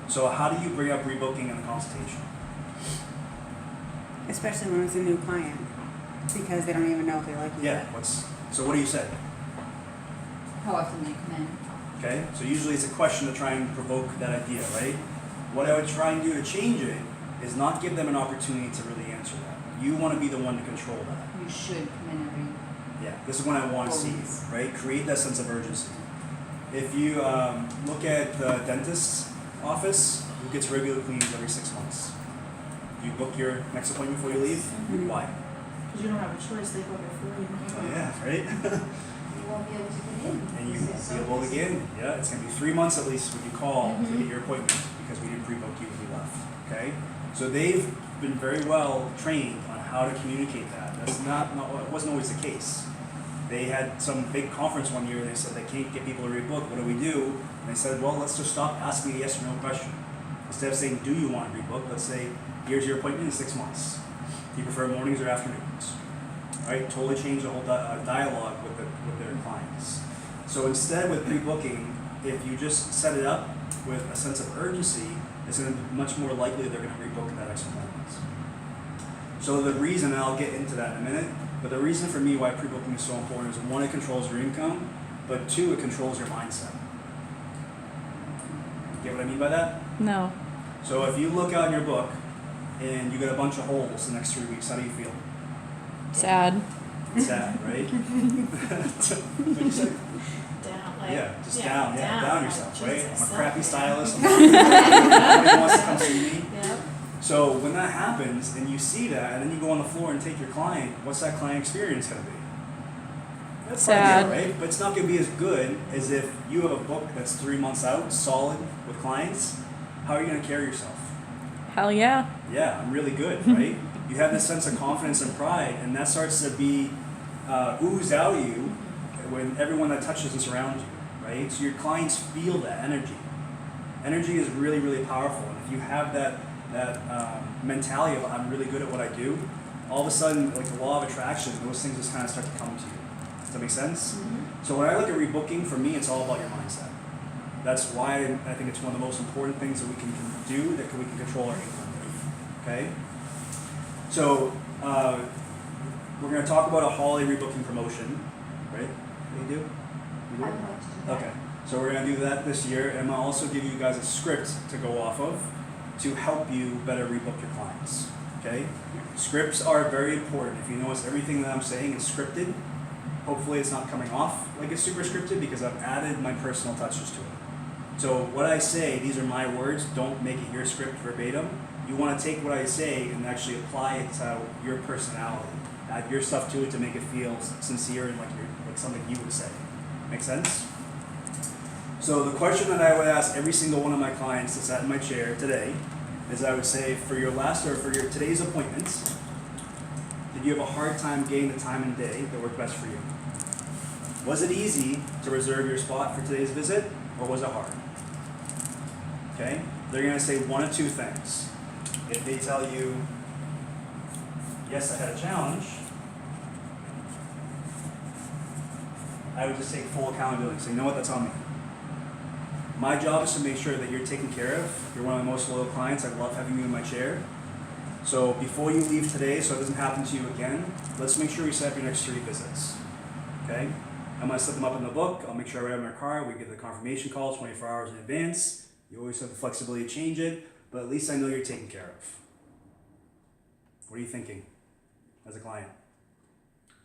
So how do you bring up rebooking in a consultation? Especially when it's a new client, because they don't even know if they like you. Yeah, so what do you say? How often do you come in? Okay, so usually it's a question to try and provoke that idea, right? What I would try and do to change it is not give them an opportunity to really answer that. You want to be the one to control that. You should come in every. Yeah, this is what I want to see, right? Create that sense of urgency. If you look at the dentist's office, who gets regular cleanings every 6 months? You book your next appointment before you leave? Mm-hmm. Why? Because you don't have a choice, they book it for you. Oh, yeah, right? You won't be able to get in. And you won't be able to get in. Yeah, it's going to be 3 months at least when you call to get your appointment because we didn't pre-book you when you left. Okay? So they've been very well trained on how to communicate that. That's it wasn't always the case. They had some big conference one year and they said they can't get people to rebook. What do we do? And they said, well, let's just stop asking a yes or no question. Instead of saying, do you want to rebook? Let's say, here's your appointment in 6 months. Do you prefer mornings or afternoons? All right, totally change the whole dialogue with their clients. So instead with pre-booking, if you just set it up with a sense of urgency, it's going to be much more likely they're going to rebook in that extra appointment. So the reason, and I'll get into that in a minute, but the reason for me why pre-booking is so important is one, it controls your income, but two, it controls your mindset. Get what I mean by that? No. So if you look out in your book and you get a bunch of holes the next 3 weeks, how do you feel? Sad. Sad, right? What'd you say? Down, like, Yeah, just down yourself, like, right? Jesus, I'm a crappy yeah. stylist. Nobody wants to come see me. Yep. So when that happens and you see that and then you go on the floor and take your client, what's that client experience going to be? That's Sad. fine, right? But it's not going to be as good as if you have a book that's 3 months out, solid, with clients. How are you going to carry yourself? Hell yeah. Yeah, I'm really good, right? You have this sense of confidence and pride, and that starts to be oozed out of you when everyone that touches and surrounds you, right? So your clients feel that energy. Energy is really, really powerful, and if you have that mentality of I'm really good at what I do, all of a sudden, like the law of attraction, those things just kind of start to come to you. Does that make sense? Mm-hmm. So when I look at rebooking, for me, it's all about your mindset. That's why I think it's one of the most important things that we can do, that we can control our income with. Okay? So we're going to talk about a holiday rebooking promotion, right? What do you do? You do I it? would like to do that. Okay. So we're going to do that this year, and I'll also give you guys a script to go off of to help you better rebook your clients. Okay? Scripts are very important. If you notice, everything that I'm saying is scripted. Hopefully it's not coming off like it's super scripted because I've added my personal touches to it. So what I say, these are my words, don't make it your script verbatim. You want to take what I say and actually apply it to your personality. Add your stuff to it to make it feel sincere and like something you would say. Make sense? So the question that I would ask every single one of my clients that sat in my chair today is I would say, for your today's appointments, did you have a hard time getting the time and day that worked best for you? Was it easy to reserve your spot for today's visit, or was it hard? Okay? They're going to say one of two things. If they tell you, yes, I had a challenge, I would just take full accountability. So you know what, that's on me. My job is to make sure that you're taken care of. You're one of my most loyal clients. I love having you in my chair. So before you leave today, so it doesn't happen to you again, let's make sure we set up your next 3 visits. Okay? I'm going to set them up in the book. I'll make sure I write them in my car. We get the confirmation call 24 hours in advance. You always have the flexibility to change it, but at least I know you're taken care of. What are you thinking as a client?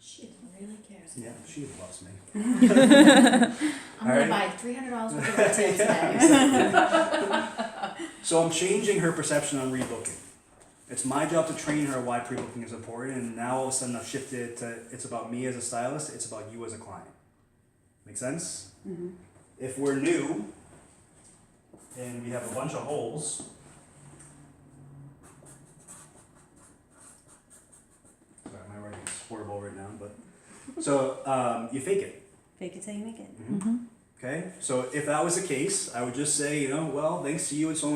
She really cares. Yeah, she loves me. I'm going Alright. to buy $300 worth of retail today. So I'm changing her perception on rebooking. It's my job to train her why pre-booking is important, and now all of a sudden I've shifted to it's about me as a stylist, it's about you as a client. Make sense? Mm-hmm. If we're new and we have a bunch of holes, sorry, my writing is horrible right now, but so you fake it. Fake it till you make it. Mm-hmm. Okay, so if that was the case, I would just say, well, thanks to you and so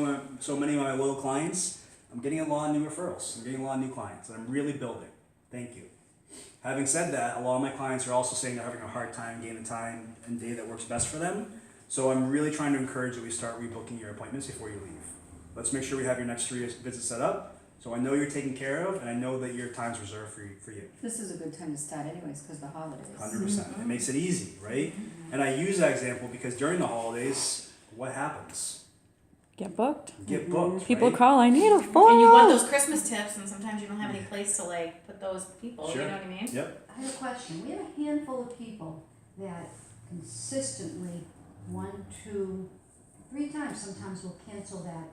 many of my loyal clients, I'm getting a lot of new referrals. I'm getting a lot of new clients, and I'm really building. Thank you. Having said that, a lot of my clients are also saying they're having a hard time getting the time and day that works best for them. So I'm really trying to encourage that we start rebooking your appointments before you leave. Let's make sure we have your next 3 visits set up, so I know you're taken care of, and I know that your time's reserved for you. This is a good time to start anyways, because the holidays. 100%. It makes it easy, right? And I use that example because during the holidays, what happens? Get booked. You get booked, People right? call, I need a foil. And you want those Christmas tips, and sometimes you don't have any place to like put those people. Sure. You know what I mean? Yep. I have a question. We have a handful of people that consistently, 1, 2, 3 times sometimes will cancel that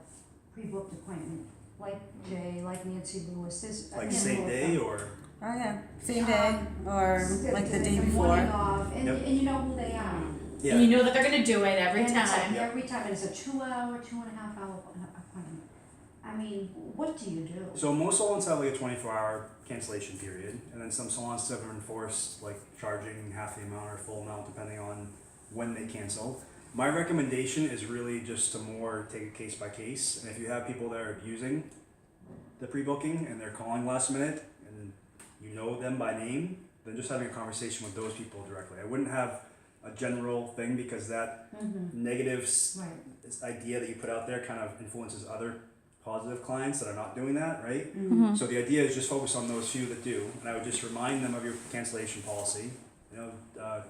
pre-booked appointment. Like Jay, like Nancy Lewis, there's a Like handful same of day them. or? Oh, yeah, same day, or like the day morning before. of, and, Yep. and you know who they are. Yeah. And you know that they're gonna do it every And it's like time. Yep. every time, and it's a 2-hour, 2.5-hour appointment. I mean, what do you do? So most salons have like a 24-hour cancellation period, and then some salons have enforced like charging half the amount or full amount depending on when they cancel. My recommendation is really just to more take it case by case, and if you have people that are abusing the pre-booking and they're calling last minute and you know them by name, then just having a conversation with those people directly. I wouldn't have a general thing because that negative Right. idea that you put out there kind of influences other positive clients that are not doing that, right? Mhm. So the idea is just focus on those few that do, and I would just remind them of your cancellation policy. You know,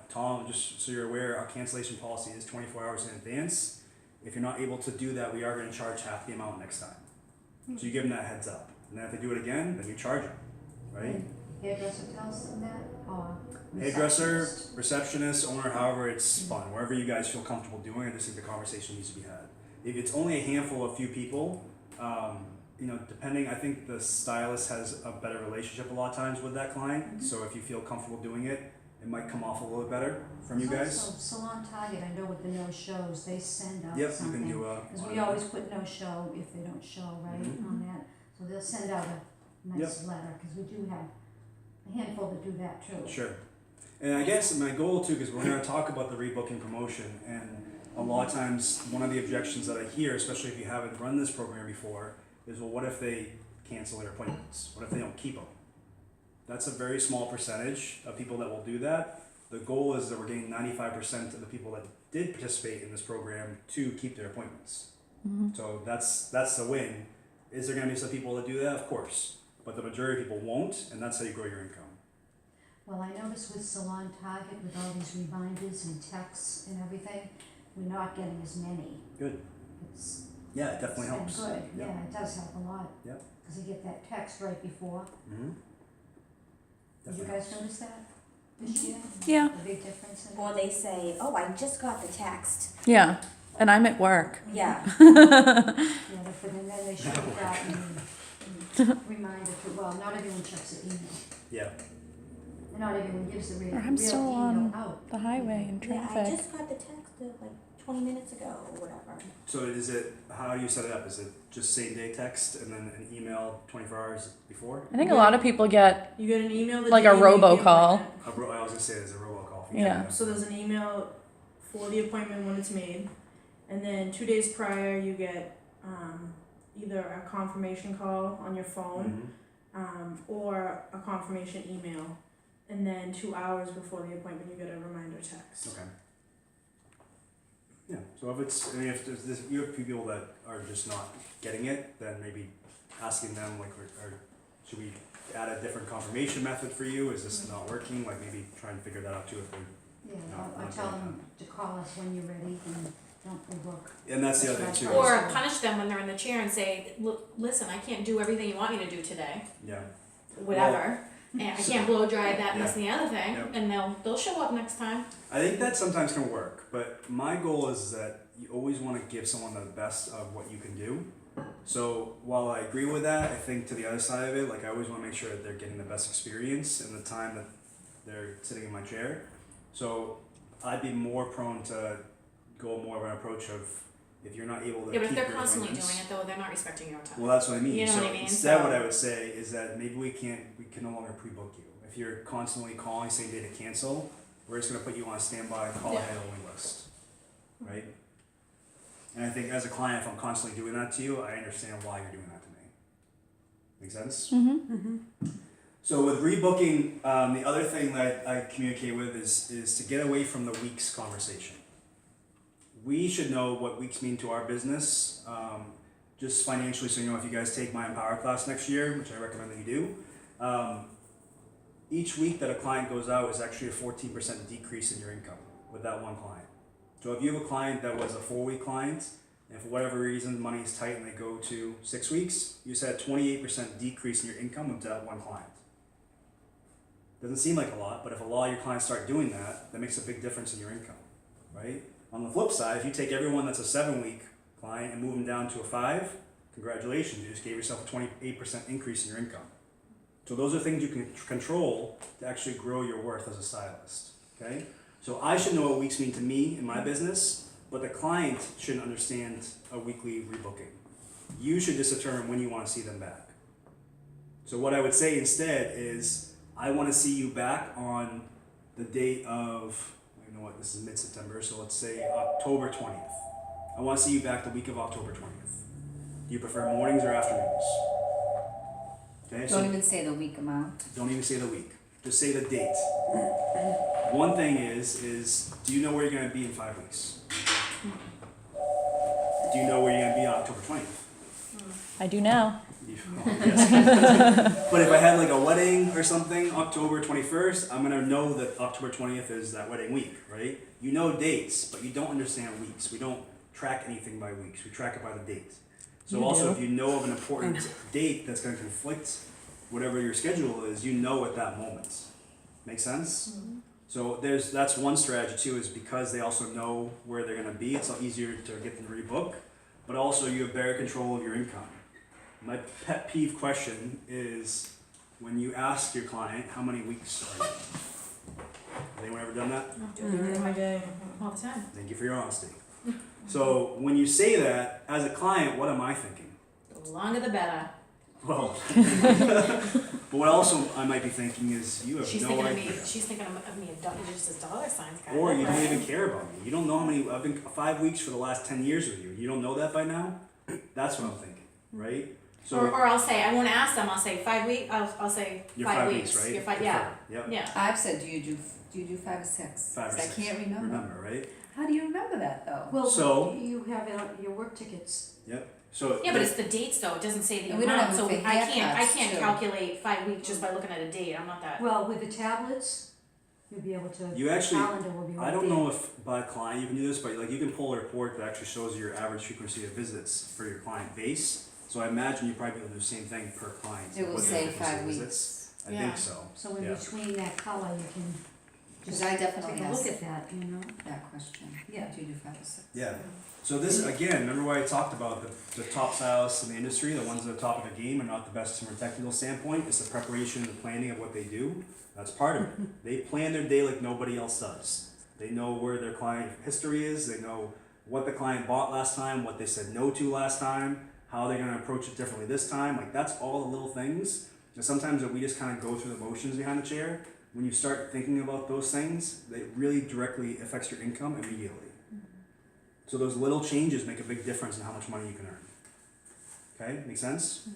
Tom, just so you're aware, our cancellation policy is 24 hours in advance. If you're not able to do that, we are going to charge half the amount next time. So you give them that heads up, and then if they do it again, then you charge them, right? Hairdresser tells them that, or Hairdresser, receptionist? receptionist, owner, however it's fun, wherever you guys feel comfortable doing. I just think the conversation needs to be had. If it's only a handful of few people, you know, depending, I think the stylist has a better relationship a lot of times with that client. So if you feel comfortable doing it, it might come off a little bit better from you There's guys. also Salon Target, I know with the no-shows, they send out Yep, you something. can do a. Because we always put no-show if they don't show, right, Mhm. on that. So they'll send out a nice letter, because we do have a handful that do that too. Sure. And I guess my goal too, because we're going to talk about the rebooking promotion, and a lot of times one of the objections that I hear, especially if you haven't run this program before, is well, what if they cancel their appointments? What if they don't keep them? That's a very small percentage of people that will do that. The goal is that we're getting 95% of the people that did participate in this program to keep their appointments. So that's the win. Is there going to be some people that do that? Of course. But the majority of people won't, and that's how you grow your income. Well, I noticed with Salon Target, with all these reminders and texts and everything, we're not getting as many. Good. It's Yeah, it definitely been helps. good, Yep. yeah, it does help a lot. Yep. Because you get that text right before. Mm-hmm. Did you guys notice that this year? Yeah. The big difference in it? Or they say, oh, I just got the text. Yeah. And I'm at work. Yeah. Yeah, and then they show you that and reminder to, well, not everyone checks the email. Yeah. And not everyone gives the real, I'm real still email on out. the highway in Yeah, I traffic. just got the text like 20 minutes ago or whatever. So is it, how do you set it up? Is it just same day text and then an email 24 hours before? I think a lot of people get You get an email the Like day a you make the robocall. appointment. I was gonna say there's a robocall. Yeah. So there's an email for the appointment when it's made, and then 2 days prior you get either a confirmation call on your phone or a confirmation email, and then 2 hours before the appointment you get a reminder text. Okay. Yeah. So if it's, I mean, if there's you have people that are just not getting it, then maybe asking them like, or should we add a different confirmation method for you? Is this not working? Like maybe try and figure that out too if they're. Yeah, No, I not tell doing them to call us when you're ready and don't book. And that's the other thing too. Or punish them when they're in the chair and say, look, listen, I can't do everything you want me to do today, Yeah. whatever. And I can't blow dry that and this and the other thing, Yep. and they'll show up next time. I think that sometimes can work, but my goal is that you always want to give someone the best of what you can do. So while I agree with that, I think to the other side of it, like I always want to make sure that they're getting the best experience in the time that they're sitting in my chair. So I'd be more prone to go more of an approach of if you're not able to Yeah, but if keep they're your constantly doing appointments. it though, they're not respecting your time. Well, that's what I mean. You know So what I mean? instead, So- what I would say is that maybe we can no longer pre-book you. If you're constantly calling same day to cancel, we're just going to put you on a standby call ahead only list, right? And I think as a client, if I'm constantly doing that to you, I understand why you're doing that to me. Make sense? So with rebooking, the other thing that I communicate with is to get away from the weeks conversation. we should know what weeks mean to our business, just financially, so you know if you guys take my Empower class next year, which I recommend that you do. Each week that a client goes out is actually a 14% decrease in your income with that one client. So if you have a client that was a 4-week client, and for whatever reason money is tight and they go to 6 weeks, you said 28% decrease in your income with that one client. Doesn't seem like a lot, but if a lot of your clients start doing that, that makes a big difference in your income, right? On the flip side, if you take everyone that's a 7-week client and move them down to a 5, congratulations, you just gave yourself a 28% increase in your income. So those are things you can control to actually grow your worth as a stylist, okay? So I should know what weeks mean to me in my business, but the client shouldn't understand a weekly rebooking. You should just determine when you want to see them back. So what I would say instead is, I want to see you back on the date of, you know what, this is mid-September, so let's say October 20th. I want to see you back the week of October 20th. Do you prefer mornings or afternoons? Okay, Don't even say the week amount. don't even say the week. Just say the date. One thing is do you know where you're going to be in 5 weeks? Do you know where you're going to be on October 20th? I do now. Yes. But if I had like a wedding or something, October 21st, I'm going to know that October 20th is that wedding week, right? You know dates, but you don't understand weeks. We don't track anything by weeks. We track it by the date. So You also, do. if you know of an important date that's going to conflict whatever your schedule is, you know at that moment. Make sense? Mm-hmm. So that's one strategy too, is because they also know where they're going to be, it's a lot easier to get them to rebook, but also you have better control of your income. My pet peeve question is when you ask your client, how many weeks are you? Has anyone ever done that? I'm doing it every day, all the time. Thank you for your honesty. So when you say that, as a client, what am I thinking? The longer the better. Well, but what also I might be thinking is you have She's no thinking of idea. me. She's thinking of me just as dollar signs. Kind Or of, you don't right? even care about me. You don't know how many, I've been 5 weeks for the last 10 years with you. You don't know that by now? That's what I'm thinking, right? So Or I'll say, I won't ask them. I'll say 5 weeks. I'll say you're 5 5 weeks. right? You're 5. Prefer. Yeah. Yep. Yeah. I've said, do you do 5 or 6? 5 or 'Cause 6. I can't remember. Remember, right? How do you remember that though? Well, So- you have it on your work tickets. Yep. So Yeah, but it's the dates though. It doesn't say the And we don't amount, have so them for I can't haircuts, too. calculate 5 weeks just by looking at a date. I'm not that. Well, with the tablets, you'll be able to, you actually, calendar will be right I don't there. know if by client you can do this, but like you can pull a report that actually shows your average frequency of visits for your client base. So I imagine you probably will do the same thing per client. It will What your say frequency 5 of weeks. visits. I Yeah. think so. So in Yeah. between that color, you can Because just I definitely take a look asked at that, you know? that question. Yeah. Do you do 5 or 6? Yeah. So this, again, remember what I talked about, the top stylists in the industry, the ones that are top of the game are not the best from a technical standpoint. It's the preparation and the planning of what they do. That's part of it. They plan their day like nobody else does. They know where their client history is. They know what the client bought last time, what they said no to last time, how they're going to approach it differently this time. Like that's all the little things. And sometimes that we just kind of go through the motions behind the chair. When you start thinking about those things, it really directly affects your income immediately. So those little changes make a big difference in how much money you can earn. Okay, make sense?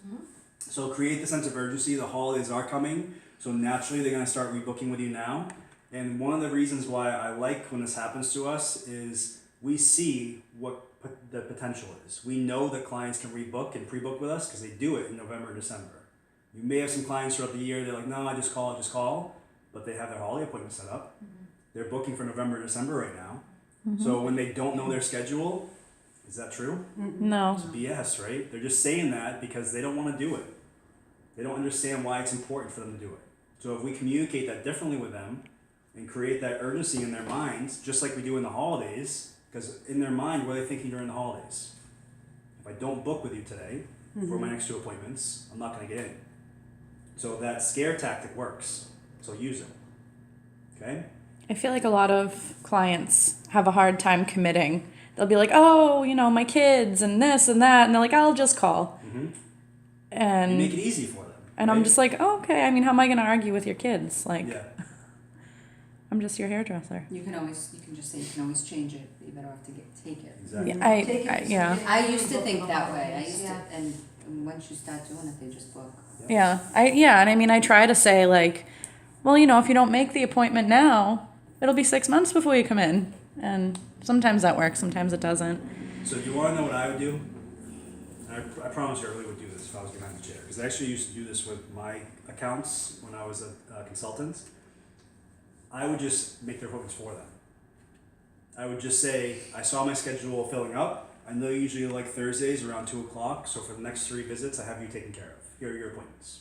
So create the sense of urgency. The holidays are coming, so naturally they're going to start rebooking with you now. And one of the reasons why I like when this happens to us is we see what the potential is. We know that clients can rebook and pre-book with us because they do it in November and December. You may have some clients throughout the year, they're like, no, I just call, but they have their holiday appointment set up. They're booking for November and December right now. So when they don't know their schedule, is that true? No. It's BS, right? They're just saying that because they don't want to do it. They don't understand why it's important for them to do it. So if we communicate that differently with them and create that urgency in their minds, just like we do in the holidays, because in their mind, what are they thinking during the holidays? If I don't book with you today for my next 2 appointments, I'm not going to get in. So that scare tactic works. So use it. Okay? I feel like a lot of clients have a hard time committing. They'll be like, oh, you know, my kids and this and that. And they're like, I'll just call. Mm-hmm. You And make it easy for them. and I'm right? just like, oh, okay. I mean, how am I going to argue with your kids? Like, Yeah. I'm just your hairdresser. You can just say you can always change it. But you better have to take it. Exactly. Yeah, Take it- yeah. I used to think that way. I used Yeah. to, and once you start doing it, they just book. Yeah, and I mean, I try to say like, well, you know, if you don't make the appointment now, it'll be 6 months before you come in, and Sometimes that works, sometimes it doesn't. So do you want to know what I would do? And I promise you I really would do this if I was behind the chair. Because I actually used to do this with my accounts when I was a consultant. I would just make their appointments for them. I would just say, I saw my schedule filling up. I know you usually like Thursdays around 2 o'clock. So for the next 3 visits, I have you taken care of. Here are your appointments.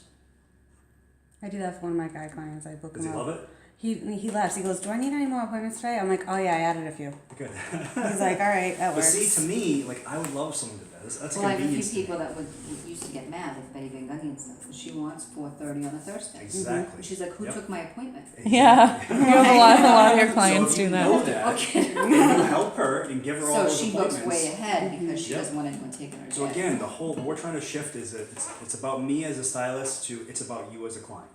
I do that for one of my guy clients. I book Does him he up. love it? He laughs. He goes, "Do I need any more appointments today?" I'm like, "Oh yeah, I added a few." Good. He's like, "All right, that But works." see, to me, like I would love someone to do that. That's Well, I have a few convenience. to me. people that would used to get mad with Betty Van Gundy and stuff, 'cause she wants 4:30 on a Thursday. Exactly. She's like, who Yep. took my appointment? Yeah, you have a lot of your clients so if do you know that. that, Okay. and you help her and give her all So those she books appointments. way ahead because she Yep. doesn't want anyone taking her day. So again, what we're trying to shift is that it's about me as a stylist to it's about you as a client.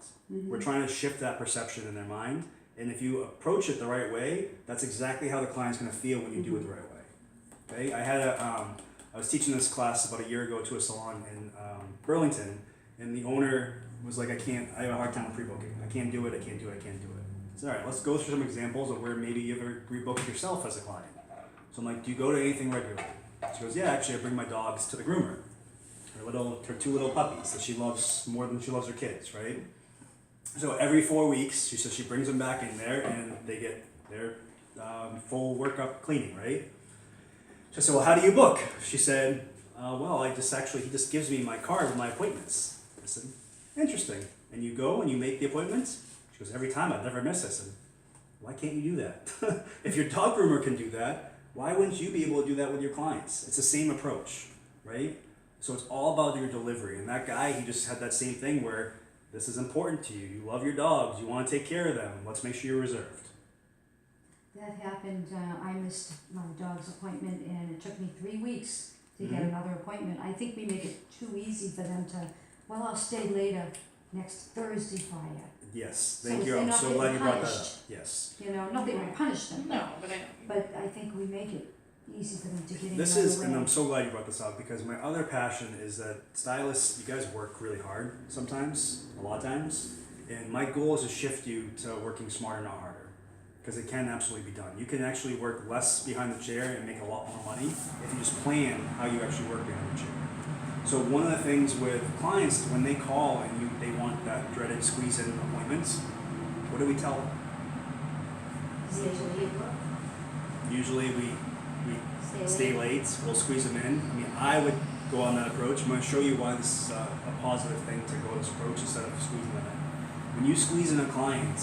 We're trying to shift that perception in their mind, and if you approach it the right way, that's exactly how the client's going to feel when you do it the right way. Okay, I was teaching this class about a year ago to a salon in Burlington, and the owner was like, I have a hard time with pre-booking. I can't do it. I can't do it. I said, all right, let's go through some examples of where maybe you ever pre-booked yourself as a client. So I'm like, do you go to anything regularly? She goes, yeah, actually I bring my dogs to the groomer. Her 2 little puppies that she loves more than she loves her kids, right? So every 4 weeks, she says she brings them back in there and they get their full workup cleaning, right? So I said, well, how do you book? She said, well, he just gives me my card with my appointments. I said, interesting. And you go and you make the appointments? She goes, every time, I've never missed. I said, why can't you do that? If your dog groomer can do that, why wouldn't you be able to do that with your clients? It's the same approach, right? So it's all about your delivery. And that guy, he just had that same thing where this is important to you. You love your dogs. You want to take care of them. Let's make sure you're reserved. That happened, I missed my dog's appointment and it took me 3 weeks to get Mhm. another appointment. I think we make it too easy for them to, well, I'll stay later next Thursday for you. Yes, So thank if you. they're I'm not so getting glad you brought that up. punished. Yes. You know, not that we punish them, No, but I know. but I think we make it easy for them to get in This right is, away. and I'm so glad you brought this up because my other passion is that stylists, you guys work really hard sometimes, a lot of times, and my goal is to shift you to working smarter, not harder, because it can absolutely be done. You can actually work less behind the chair and make a lot more money if you just plan how you actually work behind the chair. So one of the things with clients is when they call and they want that dreaded squeeze-in appointments, what do we tell them? Usually we stay late, we'll squeeze them in. I mean, I would go on that approach. I'm going to show you why this is a positive thing to go this approach instead of squeezing them in. When you squeeze in a client,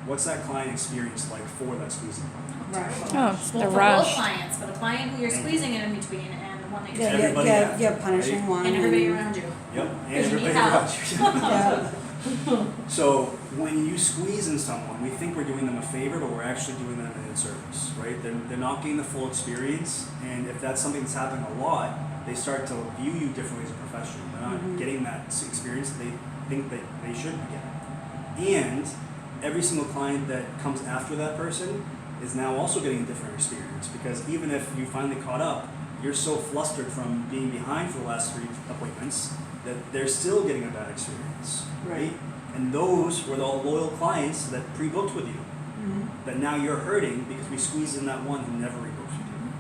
what's that client experience like for that squeezing? Right. Oh, it's the Well, for both rush. clients, for the client who you're squeezing in between and the one that you're Yeah, Everybody yeah, after, yeah, punishing right? one. and everybody around you. Yep, and Because you need everybody help. around you. Yeah. So when you squeeze in someone, we think we're doing them a favor, but we're actually doing them an service, right? They're not getting the full experience, and if that's something that's happening a lot, they start to view you differently as a professional. They're not getting that experience that they think that they should be getting. And every single client that comes after that person is now also getting a different experience, because even if you finally caught up, you're so flustered from being behind for the last 3 appointments that they're still getting a bad experience, right? And those were the loyal clients that pre-booked with you, that now you're hurting because we squeezed in that one who never rebooked with you,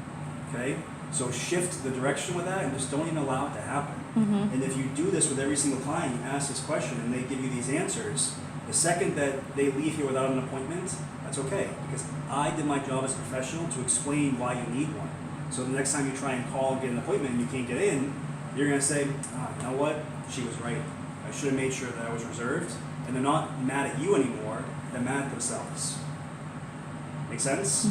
okay? So shift the direction with that and just don't even allow it to happen. And if you do this with every single client, you ask this question and they give you these answers, the second that they leave here without an appointment, that's okay, because I did my job as a professional to explain why you need one. So the next time you try and call and get an appointment and you can't get in, you're going to say, you know what, she was right. I should have made sure that I was reserved. And they're not mad at you anymore, they're mad at themselves. Make sense?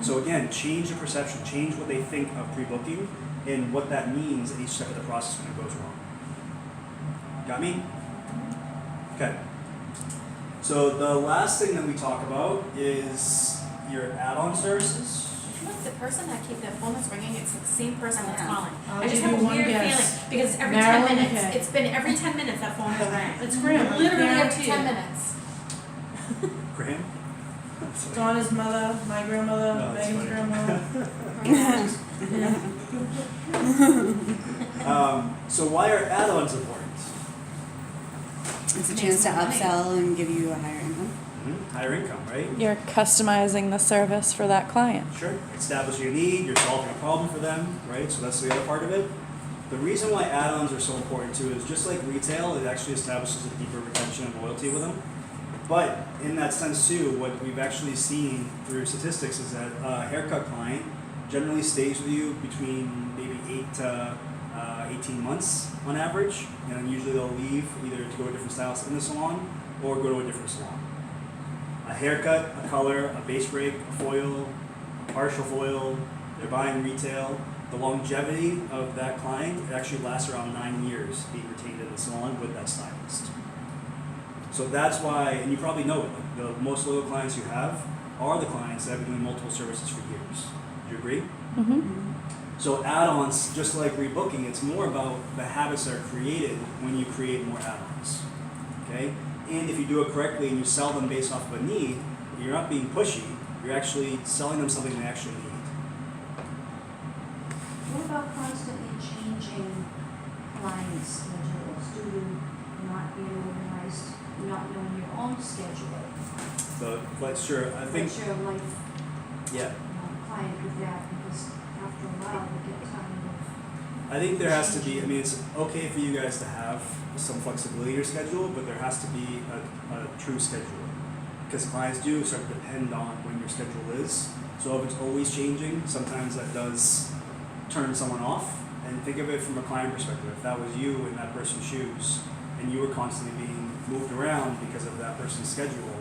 So again, change the perception, change what they think of pre-booking and what that means at each step of the process when it goes wrong. Got me? Okay. So the last thing that we talk about is your add-on services. Look, the person that keep their phone that's ringing, it's the same person that's Yeah. calling. I'll I just give have a you one weird guess. feeling because every Marilyn 10 minutes, McKay. it's been every 10 minutes that phone has rang. It's Graham. I Literally every guarantee 10 you. minutes. Graham? Donna's mother, my grandmother, No, that's Megan's funny. grandmother. So why are add-ons important? It's a Makes chance to more money. upsell and give you a higher income. Higher income, right? You're customizing the service for that client. Sure. Establishing a need, you're solving a problem for them, right? So that's the other part of it. The reason why add-ons are so important too is just like retail, it actually establishes a deeper retention and loyalty with them. But in that sense too, what we've actually seen through statistics is that a haircut client generally stays with you between maybe 8 to 18 months on average, and then usually they'll leave either to go to a different stylist in the salon or go to a different salon. A haircut, a color, a base break, a foil, a partial foil, they're buying retail. The longevity of that client, it actually lasts around 9 years being retained in the salon with that stylist. So that's why, and you probably know it, like the most loyal clients you have are the clients that have been doing multiple services for years. Do you agree? Mm-hmm. So add-ons, just like rebooking, it's more about the habits that are created when you create more add-ons. Okay? And if you do it correctly and you sell them based off of a need, you're not being pushy, you're actually selling them something they actually need. What about constantly changing client schedules? Do you not being organized, not knowing your own schedule? But sure, I think, What's your life yeah. client with that? Because after a while, they get tired of. I think there has to be, I mean, it's okay for you guys to have some flexibility in your schedule, but there has to be a true schedule. Because clients do start to depend on when your schedule is. So if it's always changing, sometimes that does turn someone off. And think of it from a client perspective. If that was you in that person's shoes, and you were constantly being moved around because of that person's schedule,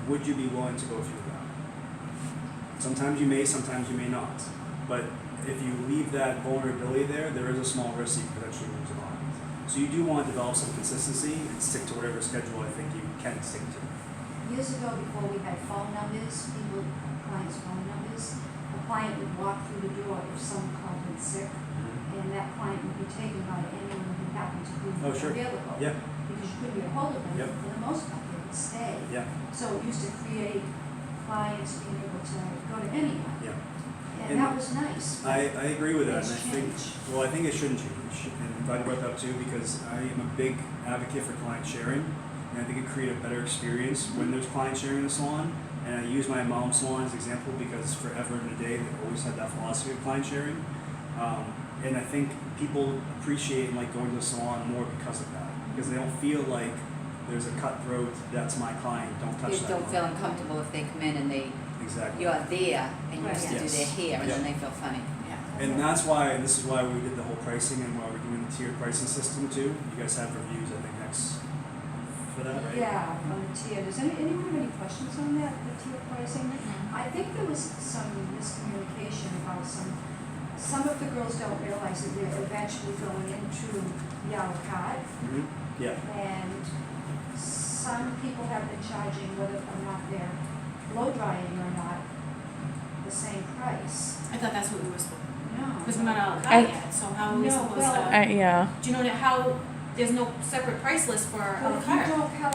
would you be willing to go through that? Sometimes you may, sometimes you may not. But if you leave that vulnerability there, there is a small risk that you could potentially lose a lot. So you do want to develop some consistency and stick to whatever schedule I think you can stick to. Years ago, before we had phone numbers, clients' phone numbers, a client would walk through the door if someone called in sick, and that client would be taken by anyone who happened to be available. Yeah. Because you couldn't get a hold of them, Yep. for the most part, they would stay. Yeah. So it used to create clients being able to go to anyone, Yeah. and that was nice. I agree with that, and I It's think, changed. well, I think it shouldn't change, and I'm glad you brought that up too, because I am a big advocate for client sharing, and I think it creates a better experience when there's client sharing in the salon, and I use my mom's salon as an example because forever and a day they've always had that philosophy of client sharing, and I think people appreciate and like going to the salon more because of that, because they don't feel like there's a cutthroat, that's my client, don't touch They that don't feel client. uncomfortable if they come in and Exactly. you're there and you Right. used to do Yes. their hair and then Yeah. they feel funny. And that's why, and this is why we did the whole pricing and why we're doing the tiered pricing system too. You guys have reviews, I think, next for that, right? Yeah, on the tier. Does anyone have any questions on that, the tier pricing? I think there was some miscommunication about some of the girls don't realize that they're eventually going into the a la carte, Mm-hmm. Yeah. and some people have been charging whether or not they're blow drying or not, the same price. I thought that's what we were supposed No. because we're not all I- cut yet, so how are we No, supposed well, to? Yeah. Do you know that how, there's no separate price list for a Well, la if you carte? don't have